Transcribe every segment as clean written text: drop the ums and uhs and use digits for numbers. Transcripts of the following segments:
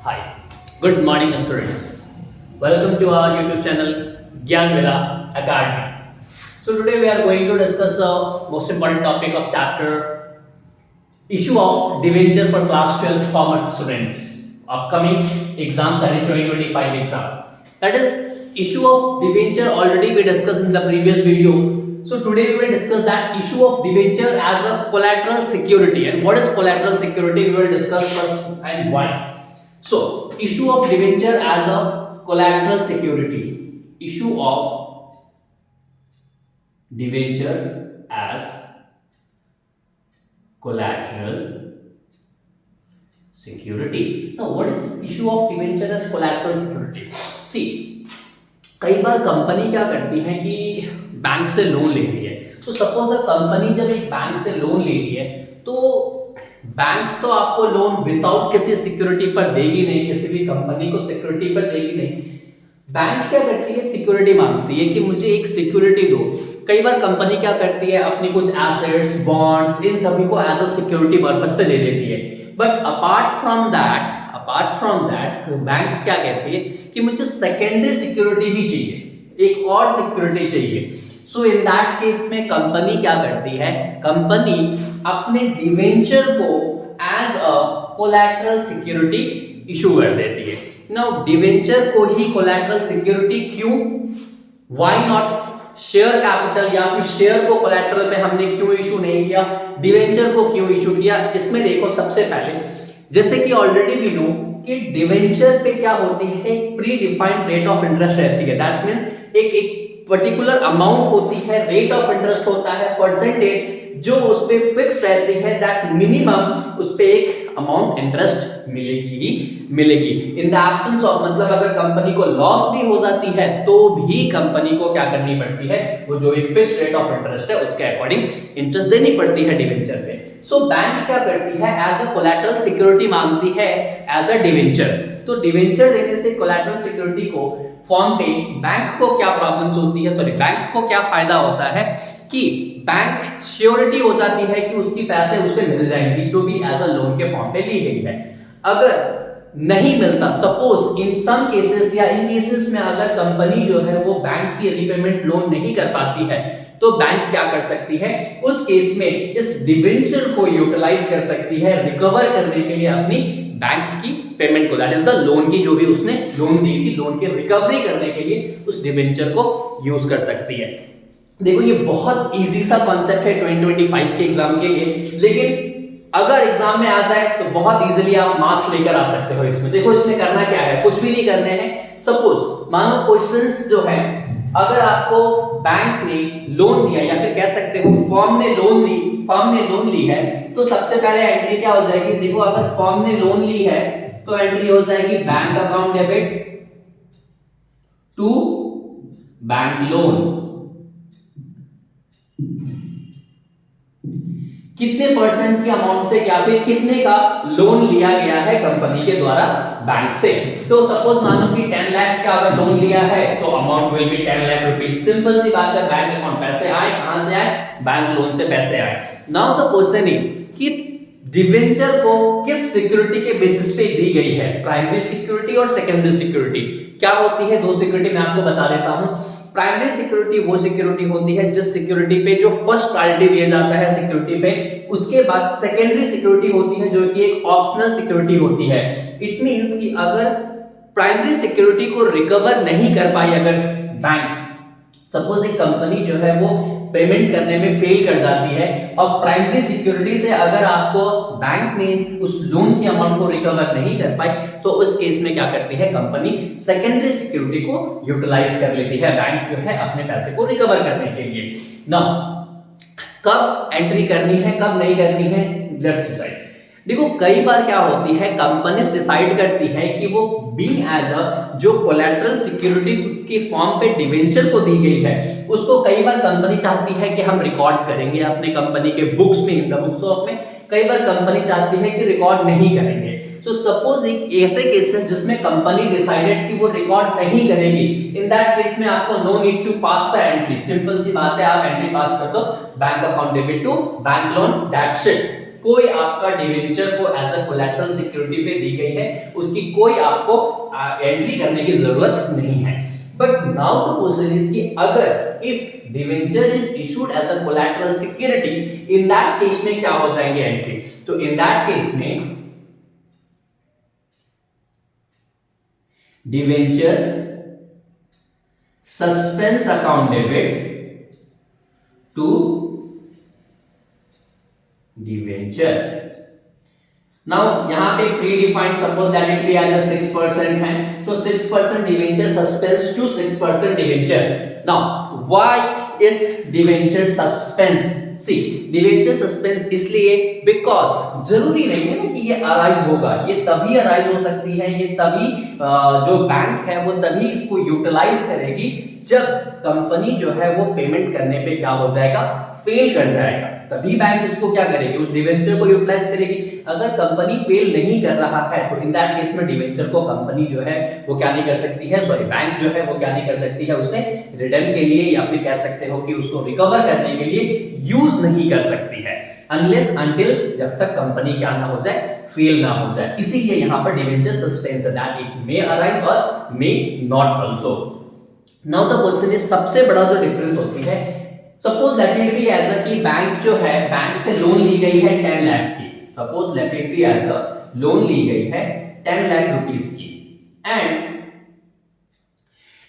Hi, good morning students. Welcome to our YouTube channel Gyan Villa Academy. So today we are going to discuss the most important topic of chapter issue of debenture for class 12 commerce students. Upcoming exam, that is 2025 exam. That is issue of debenture already we discussed in the previous video. So today we will discuss that issue of debenture as a collateral security, and what is collateral security we will discuss first and why. So, issue of debenture as a collateral security. Issue of debenture as collateral security. Now, what is issue of debenture as collateral security? See, कई बार company क्या करती है कि bank से loan ले रही है. तो सपोज कंपनी जब एक बैंक से लोन ले रही है तो बैंक तो आपको लोन विदाउट किसी सिक्योरिटी पर देगी नहीं, किसी भी कंपनी को सिक्योरिटी पर देगी नहीं. बैंक क्या करती है, सिक्योरिटी मांगती है कि मुझे एक सिक्योरिटी दो. कई बार कंपनी क्या करती है, अपनी कुछ एसेट्स, बॉन्ड्स, इन सभी को एज अ सिक्योरिटी पर्पस पे दे देती है. But apart from that bank क्या कहती है कि मुझे सेकेंडरी सिक्योरिटी भी चाहिए, एक और सिक्योरिटी चाहिए. सो इन दैट केस में कंपनी क्या करती है, कंपनी अपने डिवेंचर को as a collateral security issue कर देती है. नाउ डिवेंचर को ही कोलैटरल सिक्योरिटी क्यों, व्हाई नॉट शेयर कैपिटल या फिर शेयर को कोलैटरल पे हमने क्यों इशू नहीं किया, डिवेंचर को क्यों इशू किया. इसमें देखो, सबसे पहले जैसे कि ऑलरेडी वी नो कि डिवेंचर पे क्या होती है, एक pre defined rate of interest रहती है. दैट मींस एक पर्टिकुलर अमाउंट होती है, रेट ऑफ इंटरेस्ट होता है, परसेंटेज जो उस पे फिक्स रहती है. दैट मिनिमम उस पे एक अमाउंट इंटरेस्ट मिलेगी ही मिलेगी. इन द एब्सेंस ऑफ, मतलब अगर कंपनी को लॉस भी हो जाती है तो भी कंपनी को क्या करनी पड़ती है, वो जो एक फिक्स रेट ऑफ इंटरेस्ट है उसके अकॉर्डिंग इंटरेस्ट देनी पड़ती है डिवेंचर पे. सो बैंक क्या करती है, एज अ कोलैटरल सिक्योरिटी मांगती है एज अ डिवेंचर. तो डिवेंचर देने से कोलैटरल सिक्योरिटी को फॉर्म पे बैंक को क्या प्रॉब्लम्स होती है, सॉरी बैंक को क्या फायदा होता है कि बैंक श्योरिटी हो जाती है कि उसकी पैसे उससे मिल जाएंगी जो भी एज अ लोन के फॉर्म पे ली गई है. अगर नहीं मिलता, सपोज इन सम केसेस या इन केसेस में अगर कंपनी जो है वो बैंक की रीपेमेंट लोन नहीं कर पाती है तो बैंक क्या कर सकती है, उस केस में इस डिवेंचर को यूटिलाइज कर सकती है रिकवर करने के लिए अपनी बैंक की पेमेंट को. दैट इज द लोन की जो भी उसने लोन दी थी, लोन की रिकवरी करने के लिए उस डिवेंचर को यूज कर सकती है. देखो ये बहुत इजी सा कॉन्सेप्ट है 2025 के एग्जाम के लिए, लेकिन अगर एग्जाम में आ जाए तो बहुत इजीली आप मार्क्स लेकर आ सकते हो इसमें. देखो इसमें करना क्या है, कुछ भी नहीं करने हैं. सपोज मानो क्वेश्चंस जो है, अगर आपको बैंक ने लोन दिया या फिर कह सकते हो फर्म ने लोन ली है, तो सबसे पहले एंट्री क्या हो जाएगी. देखो अगर फर्म ने लोन ली है तो एंट्री हो जाएगी bank account debit to bank loan. कितने परसेंट की अमाउंट से या फिर कितने का लोन लिया गया है कंपनी के द्वारा बैंक से. तो सपोज मानो कि 10 लाख का अगर लोन लिया है तो amount will be 10 lakh rupees. Simple सी बात है, बैंक अकाउंट पैसे आए, कहां से आए, बैंक लोन से पैसे आए. नाउ द क्वेश्चन इज कि डिवेंचर को किस सिक्योरिटी के बेसिस पे दी गई है, प्राइमरी सिक्योरिटी और सेकेंडरी सिक्योरिटी. क्या होती है दो सिक्योरिटी, मैं आपको बता देता हूं. प्राइमरी सिक्योरिटी वो सिक्योरिटी होती है जिस सिक्योरिटी पे जो फर्स्ट प्रायोरिटी दिया जाता है सिक्योरिटी पे. उसके बाद सेकेंडरी सिक्योरिटी होती है जो कि एक ऑप्शनल सिक्योरिटी होती है. इट मींस कि अगर प्राइमरी सिक्योरिटी को रिकवर नहीं कर पाई अगर बैंक, सपोज एक कंपनी जो है वो पेमेंट करने में फेल कर जाती है और प्राइमरी सिक्योरिटी से अगर आपको बैंक ने उस लोन की अमाउंट को रिकवर नहीं कर पाई तो उस केस में क्या करती है कंपनी, सेकेंडरी सिक्योरिटी को यूटिलाइज कर लेती है बैंक जो है अपने पैसे को रिकवर करने के लिए. नाउ कब एंट्री करनी है कब नहीं करनी है, लेट्स डिसाइड. देखो कई बार क्या होती है, कंपनीज डिसाइड करती है कि वो बीइंग एज अ जो कोलैटरल सिक्योरिटी की फॉर्म पे डिवेंचर को दी गई है उसको कई बार कंपनी चाहती है कि हम रिकॉर्ड करेंगे अपने कंपनी के बुक्स में, इन द बुक्स ऑफ में. कई बार कंपनी चाहती है कि रिकॉर्ड नहीं करेंगे. तो सपोज एक ऐसे केसेस जिसमें कंपनी डिसाइडेड कि वो रिकॉर्ड नहीं करेगी, इन दैट केस में आपको no need to pass the entry. Simple सी बात है, आप एंट्री पास कर दो bank account debit to bank loan, that's it. कोई आपका डिवेंचर को एज अ कोलैटरल सिक्योरिटी पे दी गई है, उसकी कोई आपको एंट्री करने की जरूरत नहीं है। But now the question is कि अगर if debenture is issued as a collateral security, in that case में क्या हो जाएंगे एंट्री? तो इन दैट केस में debenture suspense account debit to debenture. Now यहां पे pre defined suppose that it be as a 6% है, तो 6% debenture suspense to 6% debenture. Now why it's debenture suspense? See debenture suspense इसलिए because जरूरी नहीं है ना कि ये अराइज होगा, ये तभी अराइज हो सकती है, ये तभी जो बैंक है वो तभी इसको यूटिलाइज करेगी जब कंपनी जो है वो पेमेंट करने पे क्या हो जाएगा, फेल कर जाएगा, तभी बैंक इसको क्या करेगी, उस डिवेंचर को यूटिलाइज करेगी। अगर कंपनी फेल नहीं कर रहा है तो इन दैट केस में डिवेंचर को कंपनी जो है वो क्या नहीं कर सकती है, सॉरी बैंक जो है वो क्या नहीं कर सकती है, उसे रिटर्न के लिए या फिर कह सकते हो कि उसको रिकवर करने के लिए यूज नहीं कर सकती है, अनलेस अनटिल जब तक कंपनी क्या ना हो जाए, फेल ना हो जाए। इसीलिए यहां पर डिवेंचर सस्पेंस है दैट इट मे अराइज और may not also. Now the question is सबसे बड़ा जो डिफरेंस होती है, suppose let it be as a कि बैंक जो है बैंक से लोन ली गई है 10 लाख की, suppose let it be as a loan ली गई है 10 लाख रुपीस की। एंड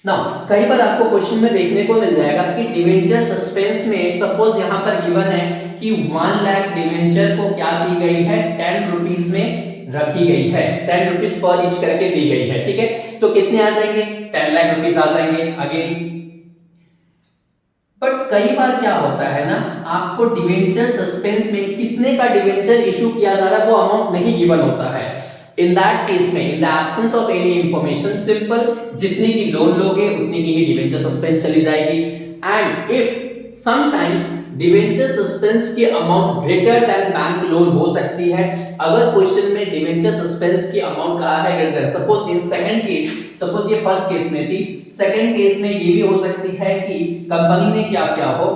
नाउ कई बार आपको क्वेश्चन में देखने को मिल जाएगा कि डिवेंचर सस्पेंस में सपोज यहां पर गिवन है कि 1 लाख डिवेंचर को क्या की गई है, 10 रुपीस में रखी गई है, 10 रुपीस पर ईच करके दी गई है, ठीक है। तो कितने आ जाएंगे, 10 लाख रुपीस आ जाएंगे अगेन। बट कई बार क्या होता है ना, आपको डिवेंचर सस्पेंस में कितने का डिवेंचर इशू किया जा रहा है वो अमाउंट नहीं गिवन होता है। इन दैट केस में in the absence of any information simple जितने की लोन लोगे उतनी की ही डिवेंचर सस्पेंस चली जाएगी। And if sometimes debenture suspense की amount greater than bank loan हो सकती है। अगर क्वेश्चन में डिवेंचर सस्पेंस की अमाउंट कहा है greater, suppose in second case, suppose ये फर्स्ट केस में थी, सेकंड केस में ये भी हो सकती है कि कंपनी ने क्या किया हो,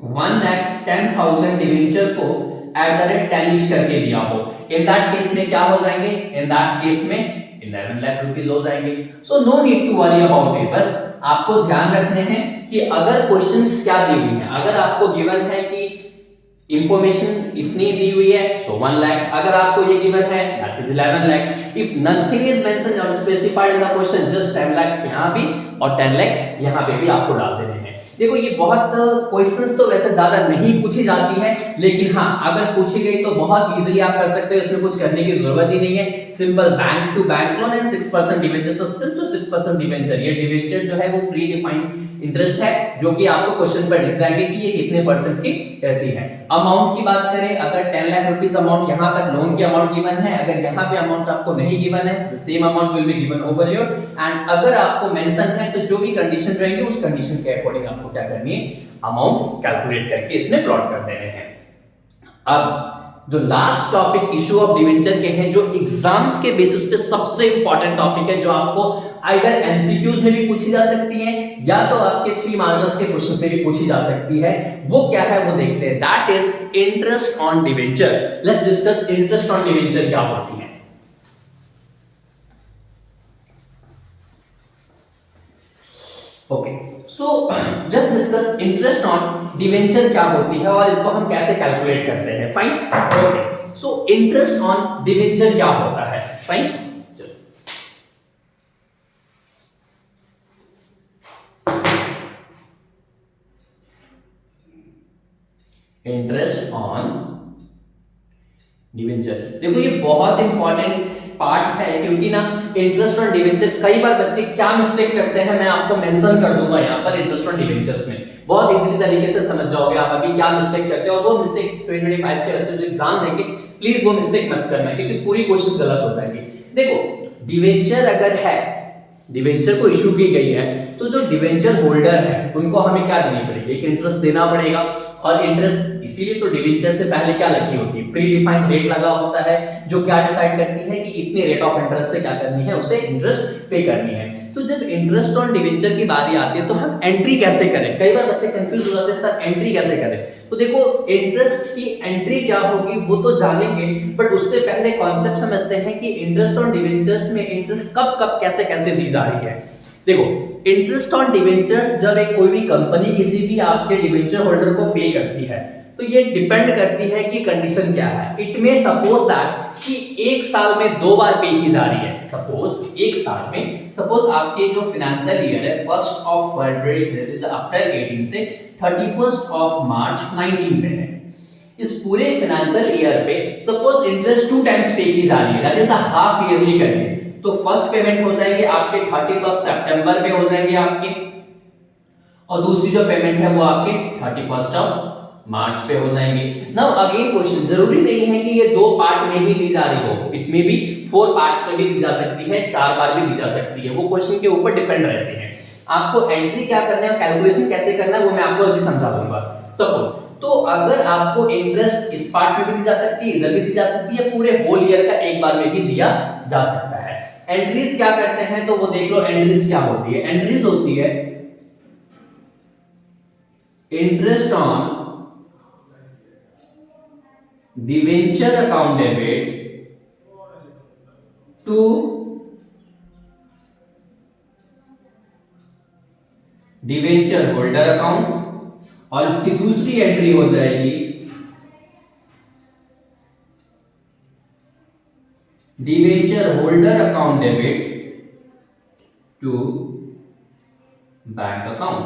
1,10,000 डिवेंचर को @ 10 करके दिया हो। इन दैट केस में क्या हो जाएंगे, इन दैट केस में 11 लाख रुपीस हो जाएंगे। So no need to worry about it. बस आपको ध्यान रखने हैं कि अगर क्वेश्चंस क्या दी हुई है, अगर आपको गिवन है कि इंफॉर्मेशन इतनी दी हुई है सो 1 लाख, अगर आपको ये गिवन है that is 11 lakh, if nothing is mentioned और specified in the question just 10 lakh यहां भी और 10 लाख यहां पे भी आपको डाल देने हैं। देखो ये बहुत क्वेश्चंस तो वैसे ज्यादा नहीं पूछी जाती है, लेकिन हाँ अगर पूछी गई तो बहुत इजीली आप कर सकते हो, इसमें कुछ करने की जरूरत ही नहीं है। Simple bank to bank loan and 6% debenture suspense to 6% debenture. ये डिवेंचर जो है वो प्री डिफाइंड इंटरेस्ट है जो कि आपको क्वेश्चन पर दिख जाएंगे कि ये कितने परसेंट की रहती है। अमाउंट की बात करें, अगर 10 लाख रुपीस अमाउंट यहां पर लोन की अमाउंट गिवन है, अगर यहां पे अमाउंट आपको नहीं गिवन है the same amount will be given over here. And अगर आपको मेंशन है तो जो भी कंडीशन रहेंगी उस कंडीशन के अकॉर्डिंग आपको क्या करनी है, अमाउंट कैलकुलेट करके इसमें प्लॉट कर देने हैं। अब जो last topic issue of debenture के हैं, जो एग्जाम्स के बेसिस पे सबसे इंपॉर्टेंट टॉपिक है, जो आपको आइदर एमसीक्यूज में भी पूछी जा सकती है या तो आपके 3 मार्कर्स के क्वेश्चंस में भी पूछी जा सकती है, वो क्या है वो देखते हैं। That is interest on debenture. Let's discuss interest on debenture क्या होती है। Okay, so let's discuss interest on debenture क्या होती है और इसको हम कैसे कैलकुलेट करते हैं। Fine, okay, so interest on debenture क्या होता है। फाइन, इंटरेस्ट ऑन डिवेंचर, देखो ये बहुत इंपॉर्टेंट पार्ट है क्योंकि ना इंटरेस्ट ऑन डिवेंचर कई बार बच्चे क्या मिस्टेक करते हैं मैं आपको मेंशन कर दूंगा यहाँ पर। इंटरेस्ट ऑन डिवेंचर्स में बहुत इजीली तरीके से समझ जाओगे आप अभी क्या मिस्टेक करते हैं, और वो मिस्टेक 2025 के बच्चे जो एग्जाम देंगे प्लीज वो मिस्टेक मत करना क्योंकि पूरी कोशिश गलत हो जाएगी। देखो डिवेंचर अगर है, डिवेंचर को इशू की गई है तो जो डिवेंचर होल्डर है उनको हमें क्या देनी पड़ेगी, एक इंटरेस्ट देना पड़ेगा। और इंटरेस्ट इसीलिए तो डिवेंचर से पहले क्या लगी होती है, प्री डिफाइंड रेट लगा होता है जो क्या डिसाइड करती है कि इतने रेट ऑफ इंटरेस्ट से क्या करनी है, उसे इंटरेस्ट पे करनी है। तो जब इंटरेस्ट ऑन डिवेंचर की बारी आती है तो हम एंट्री कैसे करें, कई बार बच्चे कंफ्यूज हो जाते हैं सर एंट्री कैसे करें। तो देखो इंटरेस्ट की एंट्री क्या होगी वो तो जानेंगे, बट उससे पहले कॉन्सेप्ट समझते हैं कि इंटरेस्ट ऑन डिवेंचर्स में इंटरेस्ट कब कब कैसे कैसे दी जा रही है। देखो इंटरेस्ट ऑन डिवेंचर्स जब एक कोई भी कंपनी किसी भी आपके डिवेंचर होल्डर को पे करती है तो ये डिपेंड करती है कि कंडीशन क्या है। इट में सपोज दैट कि एक साल में 2 बार पे की जा रही है, सपोज एक साल में, सपोज आपके जो फाइनेंशियल ईयर है 1st of February अप्रैल 18 से 31st of March 19 पे है, इस पूरे फाइनेंशियल ईयर पे सपोज इंटरेस्ट 2 टाइम्स पे की जा रही है, that is the half yearly करके। तो फर्स्ट पेमेंट हो जाएंगे आपके 30th of September पे हो जाएंगे आपके, और दूसरी जो पेमेंट है वो आपके 31st of March पे हो जाएंगे। नाउ अगेन क्वेश्चन, जरूरी नहीं है कि ये 2 पार्ट में ही दी जा रही हो, इट में भी 4 पार्ट्स में भी दी जा सकती है, 4 बार भी दी जा सकती है, वो क्वेश्चन के ऊपर डिपेंड रहती है। आपको एंट्री क्या करना है, कैलकुलेशन कैसे करना है वो मैं आपको अभी समझा दूंगा। सपोज तो अगर आपको इंटरेस्ट इस पार्ट में भी दी जा सकती है, इधर भी दी जा सकती है, पूरे होल ईयर का एक बार में भी दिया जा सकता है। एंट्रीज क्या करते हैं तो वो देख लो, एंट्रीज क्या होती है, एंट्रीज होती है interest on debenture account debit to debenture holder account, और इसकी दूसरी एंट्री हो जाएगी debenture holder account debit to bank account.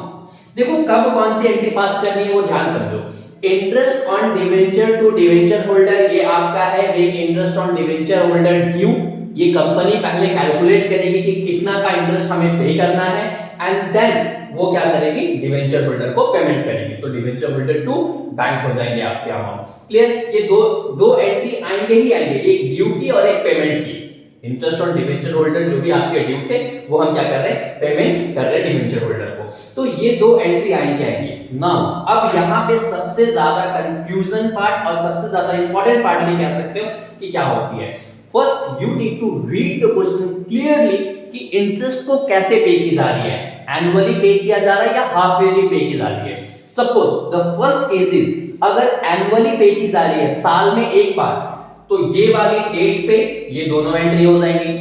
देखो कब कौन सी एंट्री पास करनी है वो ध्यान समझो। Interest on debenture to debenture holder ये आपका है एक interest on debenture holder due, ये कंपनी पहले कैलकुलेट करेगी कि कितना का इंटरेस्ट हमें पे करना है, एंड देन वो क्या करेगी, डिवेंचर होल्डर को पेमेंट करेगी। तो डिवेंचर होल्डर टू बैंक हो जाएंगे आपके अमाउंट। क्लियर, ये दो एंट्री आएंगे ही आएंगे, एक ड्यू की और एक पेमेंट की। इंटरेस्ट ऑन डिवेंचर होल्डर जो भी आपके ड्यू थे वो हम क्या कर रहे हैं, पेमेंट कर रहे हैं डिवेंचर होल्डर को। तो ये 2 एंट्री आएंगे आएंगे। नाउ अब यहाँ पे सबसे ज्यादा कंफ्यूजन पार्ट और सबसे ज्यादा इंपॉर्टेंट पार्ट भी कह सकते हो कि क्या होती है। First you need to read the question clearly कि इंटरेस्ट को कैसे पे की जा रही है, एनुअली पे किया जा रहा है या हाफ ईयरली पे की जा रही है। Suppose the first case is अगर एनुअली पे की जा रही है साल में एक बार, तो ये वाली डेट पे ये दोनों एंट्री हो जाएंगी।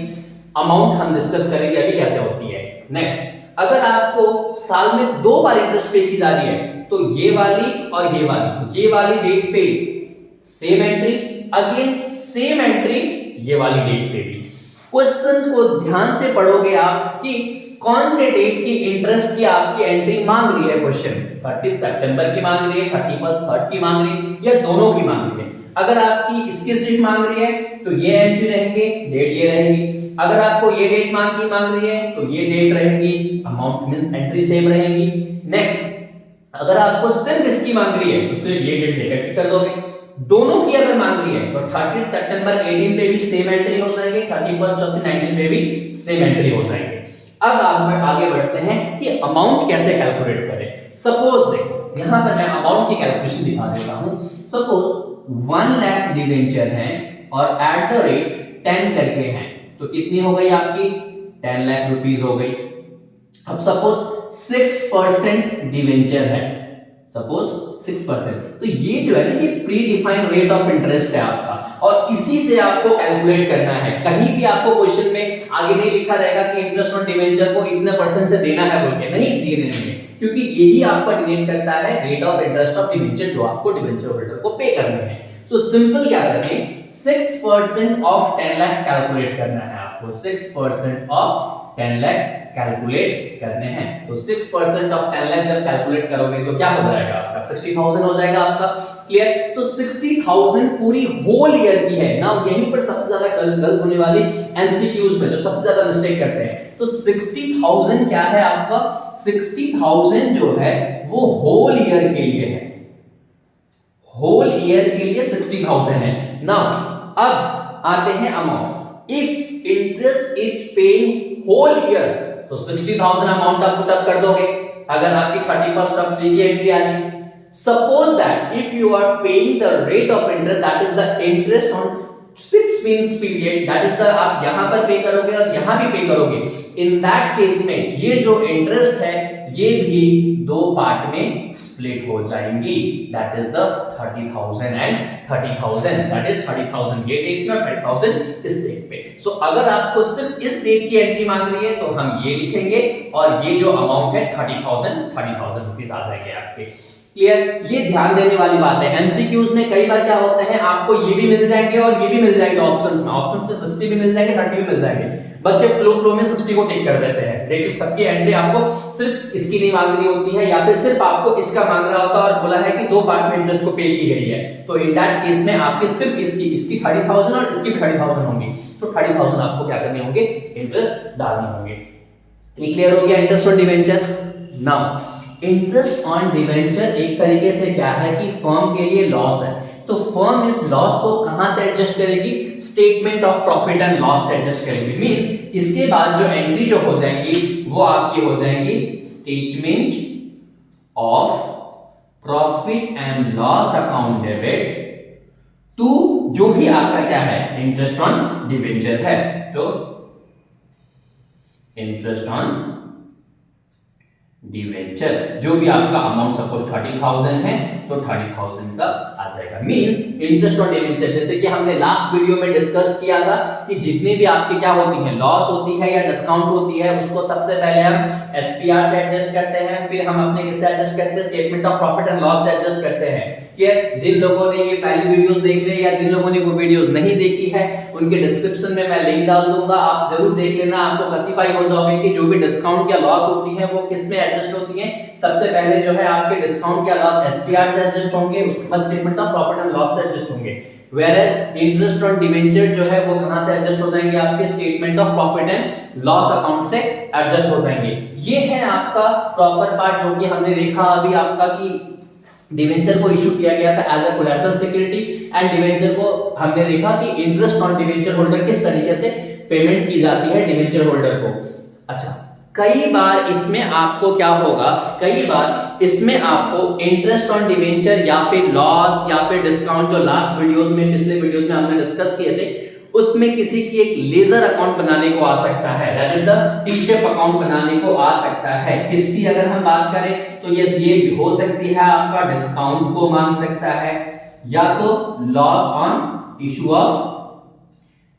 अमाउंट हम डिस्कस करेंगे अभी कैसे होती है। नेक्स्ट, अगर आपको साल में 2 बार इंटरेस्ट पे की जा रही है तो ये वाली और ये वाली डेट पे same entry, again same entry ये वाली डेट पे भी। क्वेश्चन को ध्यान से पढ़ोगे आप कि कौन से डेट की इंटरेस्ट की आपकी एंट्री मांग रही है। क्वेश्चन 30 सितंबर की मांग रही है, 31 3rd की मांग रही है, या दोनों की मांग रही है। अगर आपकी इसकी डेट मांग रही है तो ये एंट्री रहेंगे, डेट ये रहेगी। अगर आपको ये डेट मांग रही है तो ये डेट रहेंगी, अमाउंट मींस एंट्री सेम रहेंगी। नेक्स्ट, अगर आपको सिर्फ इसकी मांग रही है तो सिर्फ ये डेट लेकर कर दोगे। दोनों की अगर मांग रही है तो 30 सितंबर 18 पे भी सेम एंट्री हो जाएगी, 31 of 19 पे भी सेम एंट्री हो जाएगी। अब आप आगे बढ़ते हैं कि अमाउंट कैसे कैलकुलेट करें। सपोज देखो यहां पर मैं अमाउंट की कैलकुलेशन दिखा देता हूं। सपोज 1 लाख डिवेंचर है और एट द रेट 10 करके हैं, तो कितनी हो गई आपकी 10 लाख रुपीस हो गई। अब सपोज 6% डिवेंचर है, सपोज 6%, तो ये जो है ना ये pre defined rate of interest है आपका, और इसी से आपको कैलकुलेट करना है। कहीं भी आपको क्वेश्चन में आगे नहीं लिखा रहेगा कि इंटरेस्ट ऑन डिवेंचर को इतने परसेंट से देना है बोल के, नहीं देने में, क्योंकि यही आपका डिनोट करता है rate of interest of debenture जो आपको डिवेंचर होल्डर को पे करने हैं। सो सिंपल क्या करना है, 6% ऑफ 10 लाख कैलकुलेट करना है आपको, 6% ऑफ 10 लाख कैलकुलेट करने हैं। तो 6% ऑफ 10 लाख जब कैलकुलेट करोगे तो क्या हो जाएगा आपका 60,000 हो जाएगा आपका। क्लियर, तो 60,000 पूरी होल ईयर की है ना। यहीं पर सबसे ज्यादा गलत होने वाली एमसीक्यूज में जो सबसे ज्यादा मिस्टेक करते हैं, तो 60,000 क्या है आपका, 60,000 जो है वो होल ईयर के लिए है, होल ईयर के लिए 60,000 है। नाउ अब आते हैं amount. If interest is paying whole year तो 60,000 अमाउंट आप पुट अप कर दोगे। अगर आपकी 31st ऑफ 3 की एंट्री आ रही, Suppose that if you are paying the rate of interest, that is the interest on 6 means period, that is the आप यहां पर पे करोगे और यहां भी पे करोगे, इन दैट केस में ये जो इंटरेस्ट है ये भी दो पार्ट में स्प्लिट हो जाएंगी, that is the 30,000 and 30,000, that is 30,000 ये डेट में, 30,000 इस डेट पे। सो अगर आपको सिर्फ इस डेट की एंट्री मांग रही है तो हम ये लिखेंगे और ये जो अमाउंट है 30,000 रुपीस आ जाएंगे आपके। क्लियर? ये ध्यान देने वाली बात है। एमसीक्यूज में कई बार क्या होता है, आपको ये भी मिल जाएंगे और ये भी मिल जाएंगे ऑप्शंस में 60 भी मिल जाएंगे, 30 भी मिल जाएंगे। बच्चे फ्लो में 60 को टिक कर देते हैं, देखिए सबकी एंट्री आपको सिर्फ इसकी नहीं मांग रही होती है या फिर सिर्फ आपको इसका मांग रहा होता है और बोला है कि दो पार्ट में इंटरेस्ट को पे की गई है, तो इन दैट केस में आपकी सिर्फ इसकी 30,000 और इसकी भी 30,000 होंगी, तो 30,000 आपको क्या करने होंगे, इंटरेस्ट डालने होंगे। ये क्लियर हो गया interest on debenture. Now interest on debenture एक तरीके से क्या है कि फर्म के लिए लॉस है, तो फर्म इस लॉस को कहां से एडजस्ट करेगी, statement of profit and loss से एडजस्ट करेगी। मींस इसके बाद जो एंट्री जो हो जाएंगी वो आपकी हो जाएंगी statement of profit and loss account debit to जो भी आपका क्या है इंटरेस्ट ऑन डिवेंचर है, तो इंटरेस्ट ऑन डिवेंचर जो भी आपका अमाउंट सपोज 30,000 है तो 30,000 का आ जाएगा। मींस इंटरेस्ट ऑन डिवेंचर, जैसे कि हमने लास्ट वीडियो में डिस्कस किया था कि जितनी भी आपकी क्या होती है, लॉस होती है या डिस्काउंट होती है, उसको सबसे पहले हम एसपीआर से एडजस्ट करते हैं, फिर हम अपने किससे एडजस्ट करते हैं, statement of profit and loss से एडजस्ट करते हैं। क्लियर? जिन लोगों ने ये पहली वीडियोस देख ली या जिन लोगों ने वो वीडियोस नहीं देखी है उनके डिस्क्रिप्शन में मैं लिंक डाल दूंगा, आप जरूर देख लेना, आपको क्लासिफाई हो जाओगे कि जो भी डिस्काउंट या लॉस होती है वो किस में एडजस्ट होती है। सबसे पहले जो है आपके डिस्काउंट या लॉस एसपीआर से एडजस्ट होंगे, उसके बाद statement of profit and loss से एडजस्ट होंगे। वेयर इंटरेस्ट ऑन डिवेंचर जो है वो कहां से एडजस्ट हो जाएंगे, आपके statement of profit and loss account से एडजस्ट हो जाएंगे। ये है आपका प्रॉपर पार्ट जो कि हमने देखा अभी आपका कि डिवेंचर को इशू किया गया था as a collateral security and debenture को हमने देखा कि इंटरेस्ट ऑन डिवेंचर होल्डर किस तरीके से पेमेंट की जाती है डिवेंचर होल्डर को। अच्छा, कई बार इसमें आपको क्या होगा, कई बार इसमें आपको इंटरेस्ट ऑन डिवेंचर या फिर लॉस या फिर डिस्काउंट जो लास्ट वीडियोस में पिछले वीडियोस में हमने डिस्कस किए थे उसमें किसी की एक लेजर अकाउंट बनाने को आ सकता है, that is the T shape account बनाने को आ सकता है। किसकी अगर हम बात करें तो यस ये भी हो सकती है, आपका डिस्काउंट को मांग सकता है या तो loss on issue of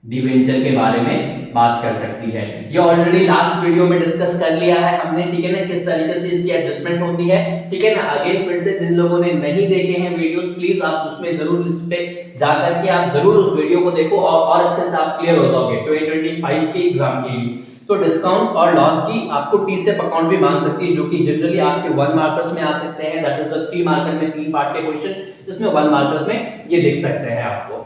debenture के बारे में बात कर सकती है। ये ऑलरेडी लास्ट वीडियो में डिस्कस कर लिया है हमने, ठीक है ना, किस तरीके से इसकी एडजस्टमेंट होती है, ठीक है ना। अगेन फिर से जिन लोगों ने नहीं देखे हैं वीडियोस प्लीज आप उसमें जरूर इस पे जाकर के आप जरूर उस वीडियो को देखो और अच्छे से आप क्लियर हो जाओगे 2025 के एग्जाम के लिए। तो डिस्काउंट और लॉस की आपको टी शेप अकाउंट भी मांग सकती है जो कि जनरली आपके 1 मार्कर्स में आ सकते हैं, दैट इज द 3 मार्कर में 3 पार्ट के क्वेश्चन जिसमें 1 मार्कर्स में ये देख सकते हैं आपको।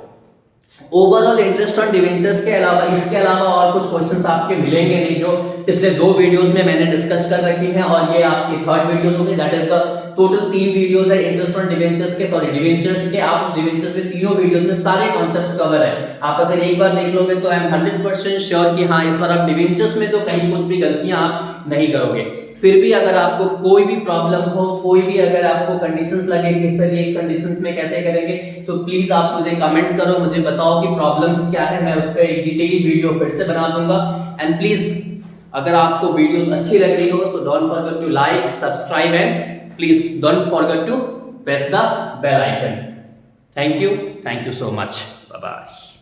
ओवरऑल इंटरेस्ट ऑन डिवेंचर्स के अलावा इसके अलावा और कुछ क्वेश्चंस आपके मिलेंगे नहीं जो पिछले 2 वीडियोस में मैंने डिस्कस कर रखी हैं और ये आपकी थर्ड वीडियोस होगी, that is the total 3 videos है इंटरेस्ट ऑन डिवेंचर्स के, सॉरी डिवेंचर्स के। आप उस डिवेंचर्स में तीनों वीडियोस में सारे कॉन्सेप्ट्स कवर है। आप अगर एक बार देख लोगे तो आई एम 100% श्योर कि हाँ इस बार आप डिवेंचर्स में तो कहीं कुछ भी गलतियां आप नहीं करोगे। फिर भी अगर आपको कोई भी प्रॉब्लम हो, कोई भी अगर आपको कंडीशंस लगे कि सर ये कंडीशंस में कैसे करेंगे, तो प्लीज आप मुझे कमेंट करो, मुझे बताओ कि प्रॉब्लम्स क्या है, मैं उस पर एक डिटेल वीडियो फिर से बना दूंगा। एंड प्लीज अगर आपको वीडियोस अच्छी लग रही हो तो don't forget to like, subscribe and please don't forget to press the bell icon. Thank you so much, bye bye.